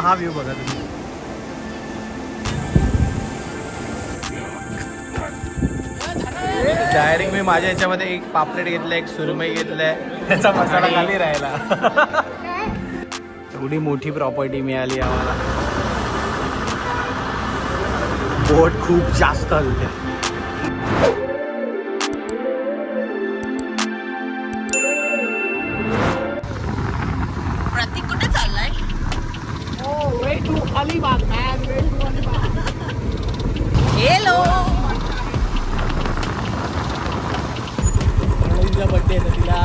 हा व्ह्यू बघा तुम्ही. डायरेक्ट मी माझ्या याच्यामध्ये एक पापलेट घेतलं, एक सुरमई घेतलंय, त्याचा मसाला खाली राहिला. एवढी मोठी प्रॉपर्टी मिळाली आम्हाला. बोट खूप जास्त हलते. प्रतीक कुठे चाललाय? way to Alibag, man. Way to Alibag. Hello. प्रणवीचा बर्थडे आहे, तिला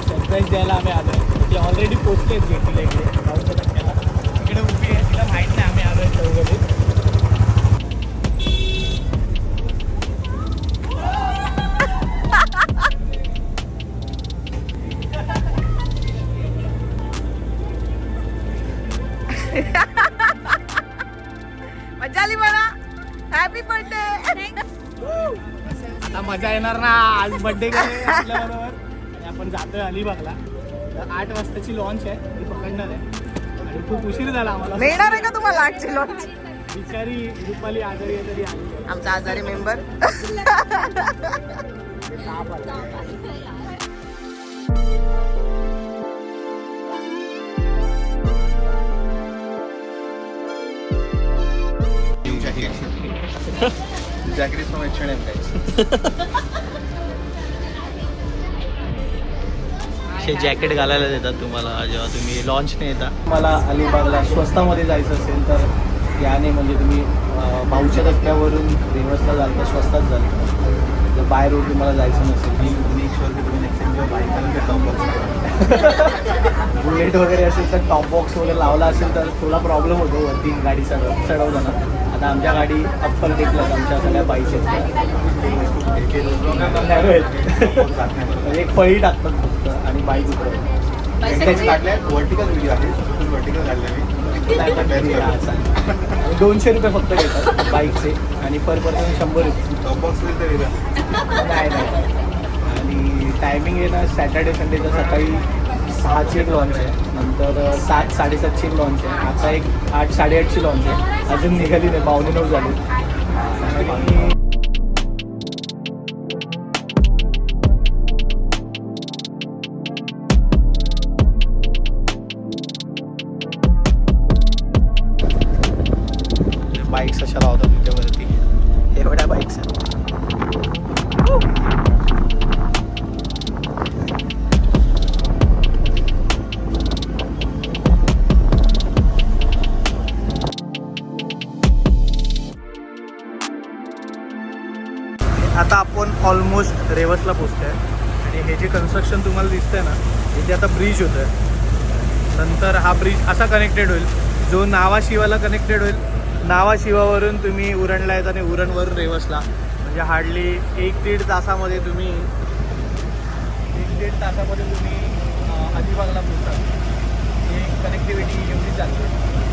सरप्राईज द्यायला आम्ही आलोय. ती ऑलरेडी पोचतेच गेटीला इकडे गावच्या धक्क्याला. इकडे उभी आहे, तिला माहीत नाही आम्ही आलोय चौघे. मजा आली मला. Happy birthday. आता मजा येणार ना, आज बर्थडे आपल्याबरोबर. आणि आपण जातोय अलिबागला. 8 वाजताची लॉन्च आहे, ती पकडणार आहे. आणि खूप उशीर झाला आम्हाला. मिळणार आहे का तुम्हाला 8ची लॉन्च? बिचारी रुपाली आजारी आहे तरी आली. आमचा आजारी member. Jackeries from H&M guys. असे जॅकेट घालायला देतात तुम्हाला जेव्हा तुम्ही लॉन्चने येता. मला अलिबागला स्वस्तामध्ये जायचं असेल तर याने म्हणजे तुम्ही भाऊच्या धक्क्यावरून रेवसला जाल तर स्वस्तात जाल. जर बाय रोड तुम्हाला जायचं नसेल बुलेट वगैरे असेल तर टॉप बॉक्स वगैरे लावला असेल तर थोडा प्रॉब्लेम होतो वरती गाडी चढवताना. आता आमच्या गाडी अप्पर टेकलाच आमच्या सगळ्या बाईक एक फळी टाकतात फक्त आणि बाईक उतरवतात. वर्टिकल व्हिडिओ आहे, वर्टिकल काढलेली. 200 रुपये फक्त घेतात बाईकचे आणि पर पर्सन 100 रुपये. टॉप बॉक्स होईल तर वेगळं. नाही. आणि टायमिंग आहे ना, सॅटर्डे संडेचं सकाळी 6ची एक लॉन्च आहे, नंतर 7 साडेसातची एक लॉन्च आहे, आता एक 8 साडेआठची लॉन्च आहे. अजून निघाली नाही, 8:45 झाली. आणि बाईक्स अशा लावतात तिथे वरती, एवढ्या बाईक्स आहेत. आता आपण ऑलमोस्ट रेवसला पोचतोय आणि हे जे कन्स्ट्रक्शन तुम्हाला दिसतंय ना, इथे आता ब्रिज होतोय. नंतर हा ब्रिज असा कनेक्टेड होईल जो नावाशिवाला कनेक्टेड होईल. नावाशिवावरून तुम्ही उरणला येत आणि उरणवरून रेवसला, म्हणजे हार्डली 1-1.5 तासामध्ये तुम्ही अलिबागला पोचता. ही कनेक्टिव्हिटी एवढी चालते.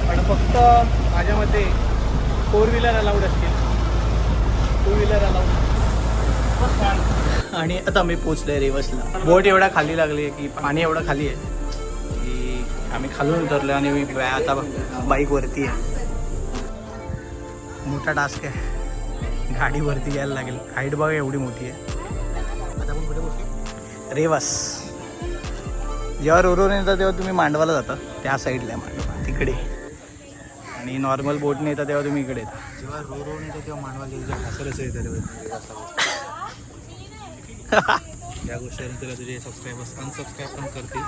पण फक्त माझ्या मते 4 व्हीलर अलाउड असतील, 2 व्हीलर अलाउड. आणि आता आम्ही पोचलोय रेवसला. बोट एवढा खाली लागली आहे की पाणी एवढं खाली आहे की आम्ही खालून उतरलो आणि मी आता बाईकवरती आहे. मोठा टास्क आहे, गाडी वरती घ्यायला लागेल. हाईट बघा एवढी मोठी आहे. आता आपण कुठे पोचलो? रेवस. जेव्हा रोरोने येतात तेव्हा तुम्ही मांडवाला जाता, त्या साईडला आहे मांडवा तिकडे. आणि नॉर्मल बोटने येतात तेव्हा तुम्ही इकडे येता. जेव्हा रोड येतो तेव्हा मानवाला हसरच येतं. या गोष्टीनंतर तुझे सबस्क्रायबर्स अनसबस्क्राईब पण करतील.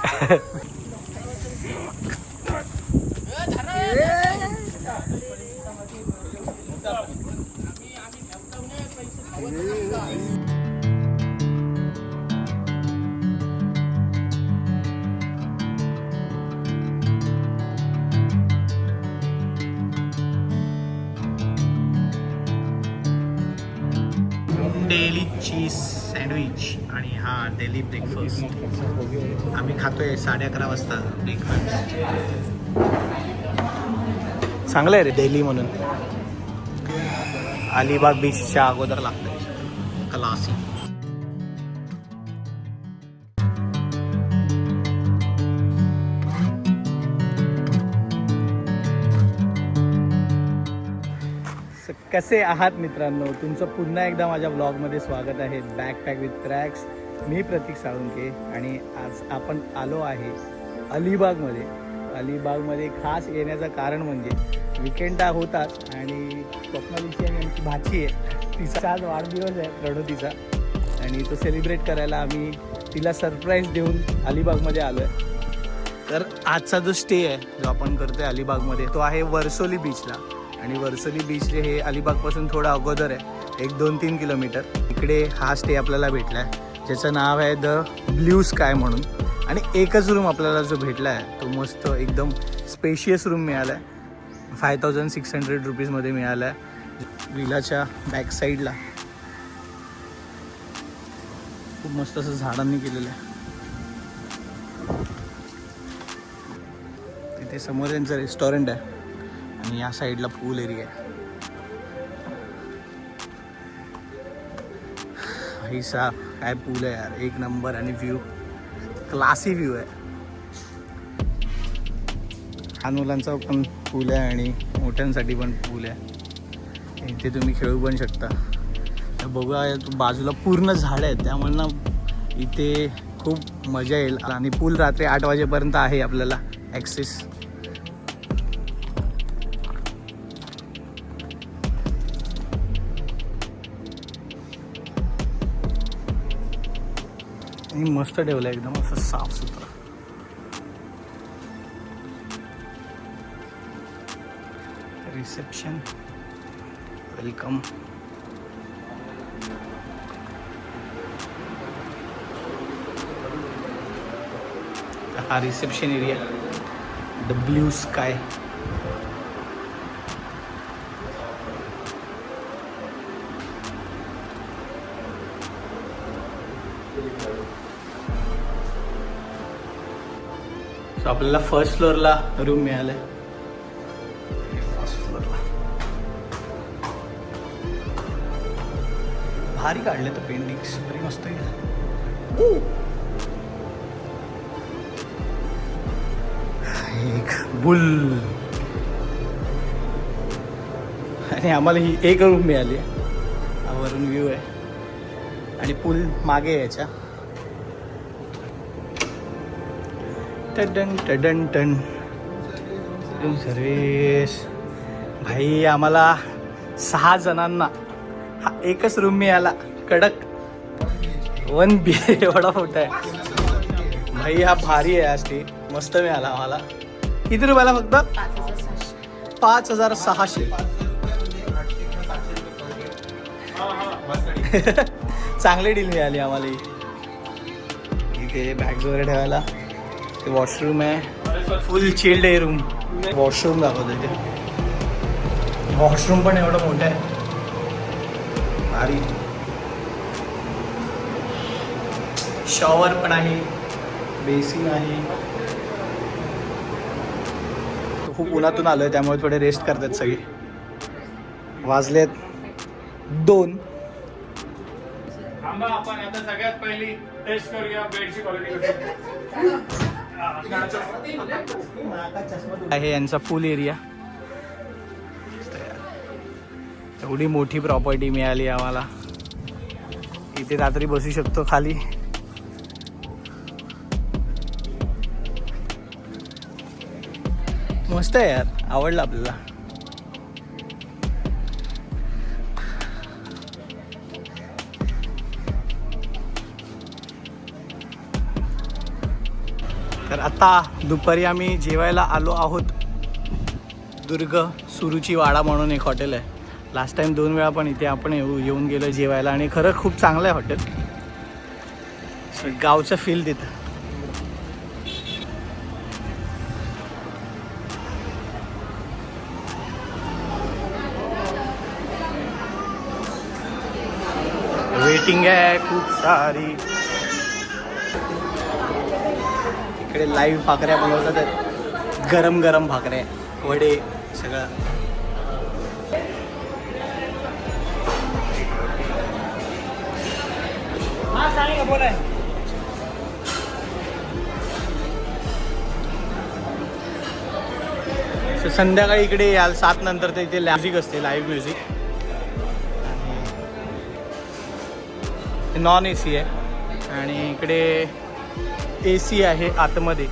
डेली चीज सँडविच आणि हा डेली ब्रेकफास्ट आम्ही खातोय 11:30 वाजता ब्रेकफास्ट. चांगलं आहे रे डेली म्हणून. अलिबाग बीचच्या अगोदर लागतंय क्लासी. कसे आहात मित्रांनो, तुमचं पुन्हा एकदा माझ्या ब्लॉगमध्ये स्वागत आहे. Backpack with cracks. मी प्रतीक साळुंके आणि आज आपण आलो आहे अलिबागमध्ये. अलिबागमध्ये खास येण्याचं कारण म्हणजे विकेंड होताच आणि स्वप्नालीची आणि आमची भाची आहे, तिचा आज वाढदिवस आहे प्रणोतीचा, आणि तो सेलिब्रेट करायला आम्ही तिला सरप्राईज देऊन अलिबागमध्ये आलो आहे. तर आजचा जो स्टे आहे जो आपण करतो आहे अलिबागमध्ये तो आहे वर्सोली बीचला. आणि वर्सोली बीच जे हे अलिबागपासून थोडं अगोदर आहे, 1-2-3 किलोमीटर. इकडे हा स्टे आपल्याला भेटला आहे ज्याचं नाव आहे द ब्ल्यू स्काय म्हणून. आणि एकच रूम आपल्याला जो भेटला आहे तो मस्त एकदम स्पेशियस रूम मिळाला आहे. 5600 रुपीजमध्ये मिळाला आहे. विलाच्या बॅक साईडला खूप मस्त असं झाडांनी केलेलं आहे. तिथे समोर त्यांचं रेस्टॉरंट आहे आणि या साईडला पूल एरिया आहे. ऐसा काय पूल आहे यार, एक नंबर. आणि व्ह्यू क्लासी व्ह्यू आहे. लहान मुलांचा पण पूल आहे आणि मोठ्यांसाठी पण पूल आहे. इथे तुम्ही खेळू पण शकता. तर बघूया, बाजूला पूर्ण झाड आहेत त्यामुळे ना इथे खूप मजा येईल. आणि पूल रात्री 8 वाजेपर्यंत आहे आपल्याला ॲक्सेस. मस्त ठेवलं आहे एकदम असं साफ सुथरा. Reception, welcome. हा reception area, the blue sky. So आपल्याला फर्स्ट फ्लोअरला रूम मिळालं आहे. फर्स्ट फ्लोअरला भारी काढले तर पेंटिंग्स बरी मस्त आहे. एक बुल. आणि आम्हाला ही एक रूम मिळाली आहे. हा वरून व्ह्यू आहे आणि पूल मागे आहे याच्या. टन टन टन रूम सर्विस. भाई आम्हाला 6 जणांना हा एकच रूम मिळाला. कडक 1 BH एवढा मोठा आहे भाई. हा भारी आहे. आज ते मस्त मिळाला आम्हाला. किती रुपयाला? फक्त 5600. चांगली डील मिळाली आम्हाला. इथे बॅग्स वगैरे ठेवायला. ते वॉशरूम आहे, फुल चिल्ड आहे रूम. वॉशरूम दाखवतो इथे. वॉशरूम पण एवढं मोठं आहे भारी. शॉवर पण आहे, बेसिन आहे. खूप उन्हातून आलो आहे त्यामुळे थोडे रेस्ट करतात सगळे. वाजलेत 2. आपण आता सगळ्यात पहिली टेस्ट करूया बेडची क्वालिटी. आहे यांचा पूल एरिया. एवढी मोठी प्रॉपर्टी मिळाली आम्हाला. इथे रात्री बसू शकतो खाली. मस्त आहे यार, आवडलं आपल्याला. तर आता दुपारी आम्ही जेवायला आलो आहोत. दुर्ग सुरुची वाडा म्हणून एक हॉटेल आहे. लास्ट टाइम 2 वेळा पण इथे आपण येऊन गेलो जेवायला आणि खरं खूप चांगलं आहे हॉटेल. गावचं फील तिथं. वेटिंग आहे खूप सारी. इकडे लाईव्ह भाकऱ्या बनवतात आहेत. गरम गरम भाकऱ्या, वडे सगळं. हा सांगा बोलाय. संध्याकाळी इकडे याल 7 नंतर तर इथे म्युझिक असते, live music. Non A C आहे. आणि इकडे ए सी आहे आतमध्ये,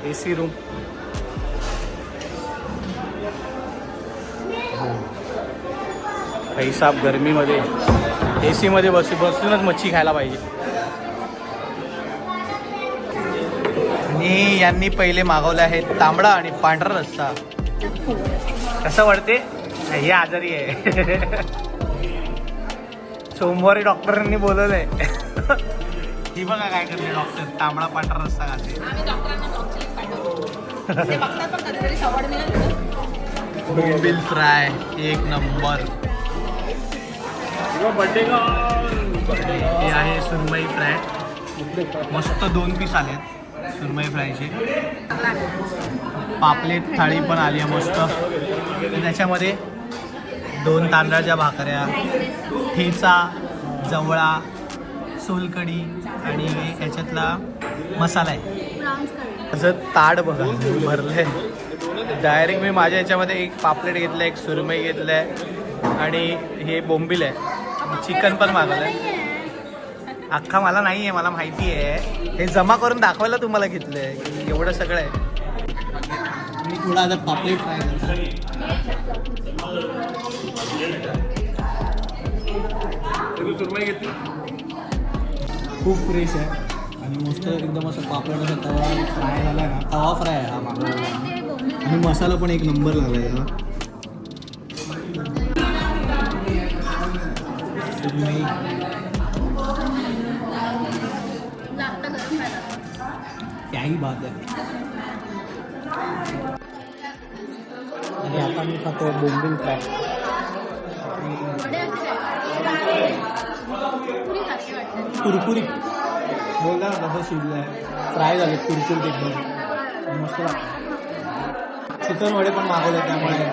ए सी रूम. भाई साहेब गरमीमध्ये ए सीमध्ये बसूनच मच्छी खायला पाहिजे. आणि यांनी पहिले मागवले आहे तांबडा आणि पांढरा रस्सा. कसं वाटते? हे आजारी आहे. सोमवारी डॉक्टरांनी बोलवलंय. ही बघा काय करते डॉक्टर, तांबडा पांढरा रस्सा खाते. बोंबील फ्राय एक नंबर. हे आहे सुरमई फ्राय, मस्त 2 पीस आलेत सुरमई फ्रायचे. पापलेट थाळी पण आली आहे मस्त. त्याच्यामध्ये 2 तांदळाच्या भाकऱ्या, ठेचा, जवळा, सोलकढी आणि याच्यातला मसाला आहे. असं ताट बघा भरलंय. डायरेक्ट मी माझ्या याच्यामध्ये एक पापलेट घेतलं, एक सुरमई घेतलं आहे आणि हे बोंबील आहे. चिकन पण मागवलं आहे. अख्खा मला नाही आहे, मला माहिती आहे. हे जमा करून दाखवायला तुम्हाला घेतलं आहे. एवढं सगळं आहे. मी थोडा आता पापलेट फ्राय सुरमई घेतली. खूप फ्रेश आहे आणि मस्त एकदम असं पापड असं तवा फ्राय झाला आहे ना. तवा फ्राय आहे हा मागवला. आणि मसाला पण एक नंबर झाला आहे हा. सुरमई त्याही बात आहे. आणि आता मी खातो बोंबील फ्राय. कुरकुरीत बोलला ना कसं शिजलं आहे. फ्राय झाले कुरकुरीत एकदम मस्त लागतं. चिकन वडे पण मागवले त्यामुळे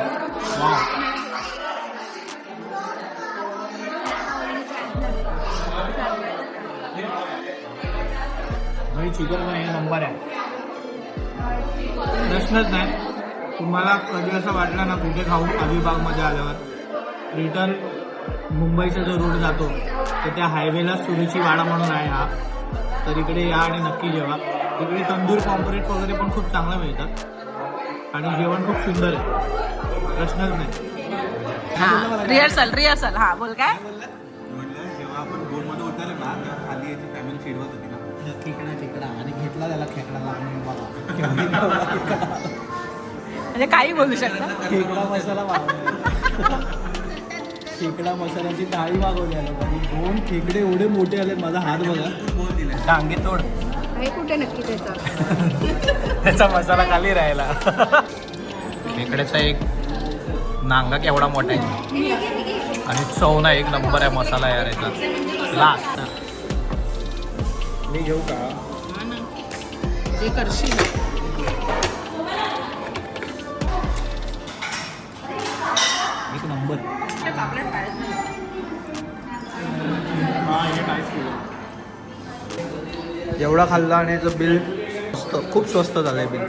वा. भाई चिकन पण एक नंबर आहे, प्रश्नच नाही. तुम्हाला कधी असं वाटलं ना कुठे खाऊन अलिबागमध्ये आल्यावर, रिटर्न मुंबईचा जो रोड जातो तर त्या हायवेला सुरुची वाडा म्हणून आहे हा. तर इकडे या आणि नक्की जेवा. इकडे तंदूर पॉम्पलेट वगैरे पण खूप चांगलं मिळतात आणि जेवण खूप सुंदर आहे, प्रश्नच नाही. हां रिहर्सल हां बोल काय. जेव्हा आपण बोटमध्ये उतरले ना तेव्हा खाली याची फॅमिली चिडवत होती ना, खेकडा आणि घेतला त्याला खेकडा लागून बघा. म्हणजे काही बोलू शकता. खेकडा मसाला मागवला. खेकडा मसाल्याची थाळी मागवली आलो आणि 2 खेकडे एवढे मोठे आले. माझा हात बघा, डांगे तोड. हे कुठे नक्की त्याचा त्याचा मसाला खाली राहिला. खेकड्याचा एक नांगा केवढा मोठा आहे आणि चवना एक नंबर आहे. मसाला यार याचा लास्ट. मी घेऊ का? जे करशील एक नंबर. एवढा खाल्ला आणि याचं बिल स्वस्त, खूप स्वस्त झालं आहे बिल.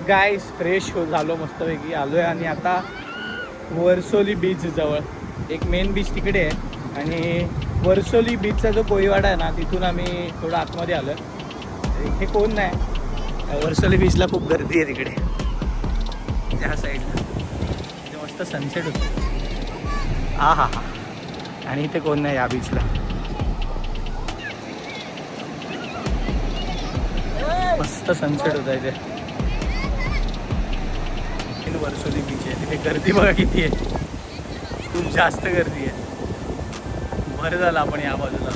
गाईस फ्रेश झालो मस्तपैकी आलो आहे आणि आता वर्सोली बीच जवळ एक मेन बीच तिकडे आहे आणि वर्सोली बीचचा जो कोळीवाडा आहे ना तिथून आम्ही थोडं आतमध्ये आलो. इथे कोण नाही. वर्सोली बीचला खूप गर्दी आहे तिकडे त्या साईडला. इथे मस्त सनसेट होतो. हा हा हा. आणि इथे कोण नाही या बीचला. मस्त सनसेट होता इथे. वर्सोली बीच आहे तिथे गर्दी बघा किती आहे, खूप जास्त गर्दी आहे. बरं झालं आपण या बाजूला.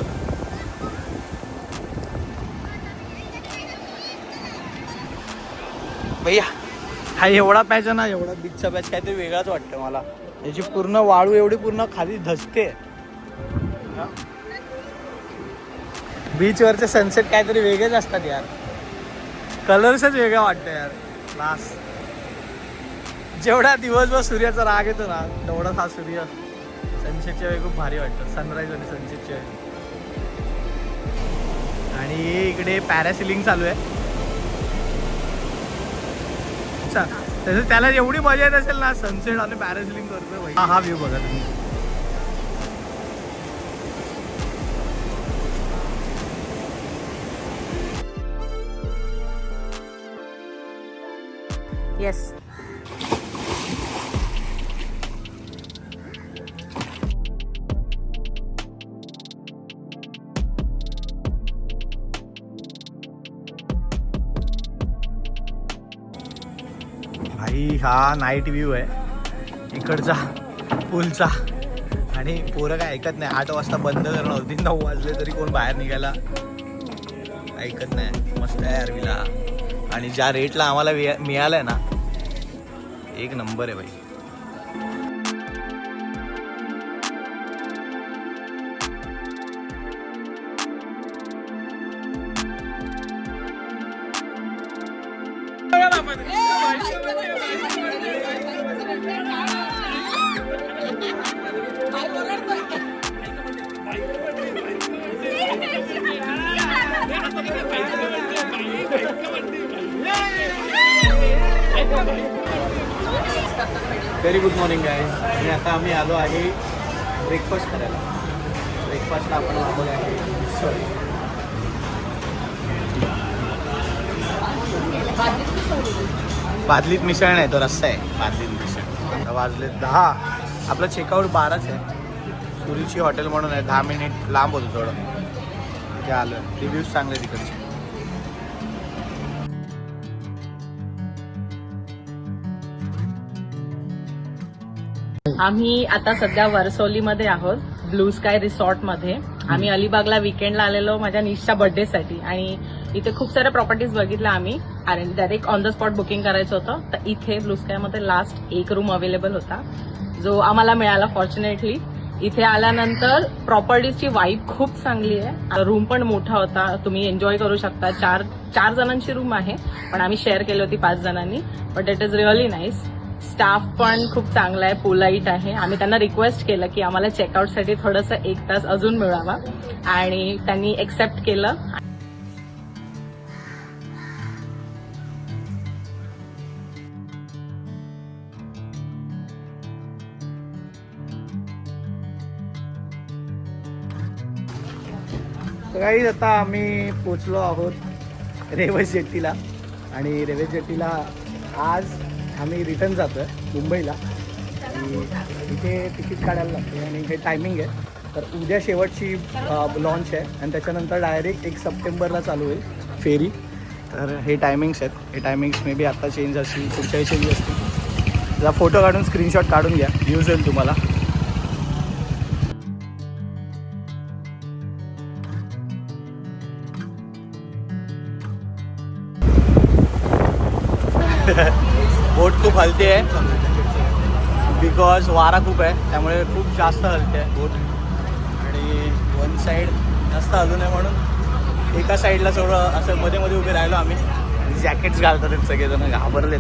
भैया हा एवढा पॅच आहे ना, एवढा बीचचा पॅच काहीतरी वेगळाच वाटतं मला. याची पूर्ण वाळू एवढी पूर्ण खाली धसते. बीचवरचे सनसेट काहीतरी वेगळेच असतात यार, कलर्सच वेगळा वाटतं यार. क्लास. जेवढा दिवसभर सूर्याचा राग येतो ना तेवढाच हा सूर्य सनसेटच्या वेळी खूप भारी वाटतं. सनराईज आणि सनसेटच्या वेळी. आणि इकडे पॅरासिलिंग चालू आहे. वाजता. तसं त्याला एवढी मजा येत असेल ना सनसेट आणि पॅरासिलिंग करतोय भाई. हा व्ह्यू बघा तुम्ही. येस. भाई हा नाईट व्ह्यू आहे इकडचा पूलचा. आणि पोरं काय ऐकत नाही. 8 वाजता बंद करणार होती, 9 वाजले तरी कोण बाहेर निघायला ऐकत नाही. मस्त आहे यार विला. आणि ज्या रेटला आम्हाला मिळालंय ना एक नंबर आहे भाई. Very good morning guys. आणि आता आम्ही आलो आहे ब्रेकफास्ट करायला. ब्रेकफास्टला आपण मागवलं आहे सॉरी बादलीत मिसळ नाही तो रस्सा आहे. बादलीत मिसळ. आता वाजले 10. आपलं चेकआउट 12च आहे. सुरुची हॉटेल म्हणून आहे. 10 मिनिट लांब होतं थोडं. ते आलं. रिव्ह्यूज चांगले तिकडचे. आम्ही आता सध्या वर्सोलीमध्ये आहोत, ब्लू स्काय रिसॉर्टमध्ये. आम्ही अलिबागला विकेंडला आलेलो माझ्या निशच्या बर्थडेसाठी. आणि इथे खूप साऱ्या प्रॉपर्टीज बघितल्या आम्ही. आणि direct on the spot booking करायचं होतं. तर इथे ब्लू स्कायमध्ये लास्ट एक रूम अवेलेबल होता जो आम्हाला मिळाला फॉर्च्युनेटली. इथे आल्यानंतर प्रॉपर्टीजची वाईब खूप चांगली आहे. रूम पण मोठा होता, तुम्ही एन्जॉय करू शकता. चार जणांची रूम आहे पण आम्ही शेअर केली होती 5 जणांनी. But it is really nice. Staff पण खूप चांगला आहे, पोलाईट आहे. आम्ही त्यांना रिक्वेस्ट केलं की आम्हाला चेकआउटसाठी थोडंसं 1 तास अजून मिळावा आणि त्यांनी एक्सेप्ट केलं. काही आता आम्ही पोचलो आहोत रेवस जेट्टीला. आणि रेवस जेट्टीला आज आम्ही रिटर्न जातो आहे मुंबईला. आणि इथे तिकीट काढायला लागते आणि हे टायमिंग आहे. तर उद्या शेवटची लॉन्च आहे आणि त्याच्यानंतर डायरेक्ट 1 सप्टेंबरला चालू होईल फेरी. तर हे टायमिंग्स आहेत. हे टायमिंग्स मे बी आता चेंज असतील, पुढच्या चेंज असतील. जरा फोटो काढून स्क्रीनशॉट काढून घ्या, यूज होईल तुम्हाला. बोट खूप हलते आहे बिकॉज वारा खूप आहे, त्यामुळे खूप जास्त हलते आहे बोट. आणि वन साईड जास्त हलू नये म्हणून एका साईडला थोडं असं मध्ये मध्ये उभे राहिलो आम्ही. जॅकेट्स घालतात आहेत सगळेजण, घाबरलेत.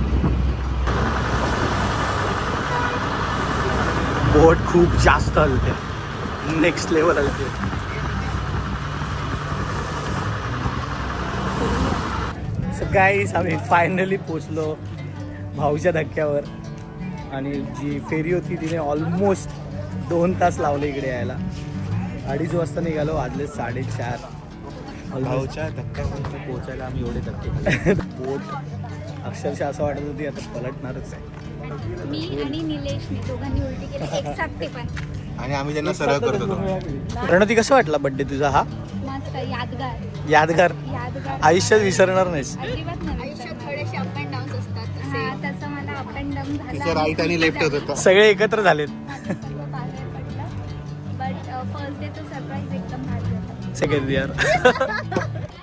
बोट खूप जास्त हलते, नेक्स्ट लेवल हलते. सो गाईज आम्ही फायनली पोचलो भाऊच्या धक्क्यावर. आणि जी फेरी होती तिने ऑलमोस्ट 2 तास लावले इकडे यायला. 2:30 वाजता निघालो, वाजले 4:30. भाऊच्या धक्क्यावर पोचायला आम्ही एवढे धक्के. बोट अक्षरशः असं वाटत होती आता पलटणारच आहे. मी आणि निलेशने दोघांनी उलटी केली एक साथ ते पण. आणि आम्ही त्यांना सरळ करत होतो. प्रणती कसं वाटला बर्थडे तुझा? हा मस्त यादगार यादगार यादगार आयुष्यात विसरणार नाहीस. अजिबात नाही. आयुष्यात थोडेसे अप अँड डाऊन्स असतात. हा तसं मला अप अँड डाऊन झाला. तिचं राईट आणि लेफ्ट होत. सगळे एकत्र झालेत. माझं सगळं बाहेर पडलं. बट फर्स्ट डेचं सरप्राईज एकदम भारी होतं. Second year.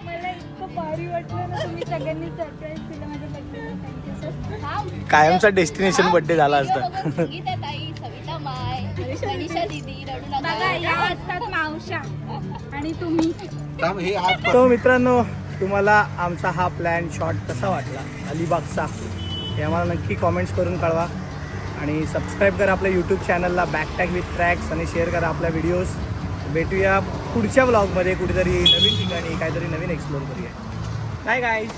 मला इतकं भारी वाटलं ना, तुम्ही सगळ्यांनी सरप्राईज दिलं माझ्या बर्थडेला. Thank you sir. कायमचा डेस्टिनेशन बर्थडे झाला असता. सविता माय, मनीषा दीदी, बघा या असतात मावशा आणि तुम्ही. तो मित्रांनो, तुम्हाला आमचा हा प्लॅन शॉट कसा वाटला अलिबागचा हे आम्हाला नक्की कॉमेंट्स करून कळवा. आणि सबस्क्राईब करा आपल्या यूट्यूब चॅनलला बॅकटॅग विथ ट्रॅक्स. आणि शेअर करा आपल्या व्हिडिओज. भेटूया पुढच्या ब्लॉगमध्ये कुठेतरी नवीन ठिकाणी, काहीतरी नवीन एक्सप्लोर करूया. Bye guys.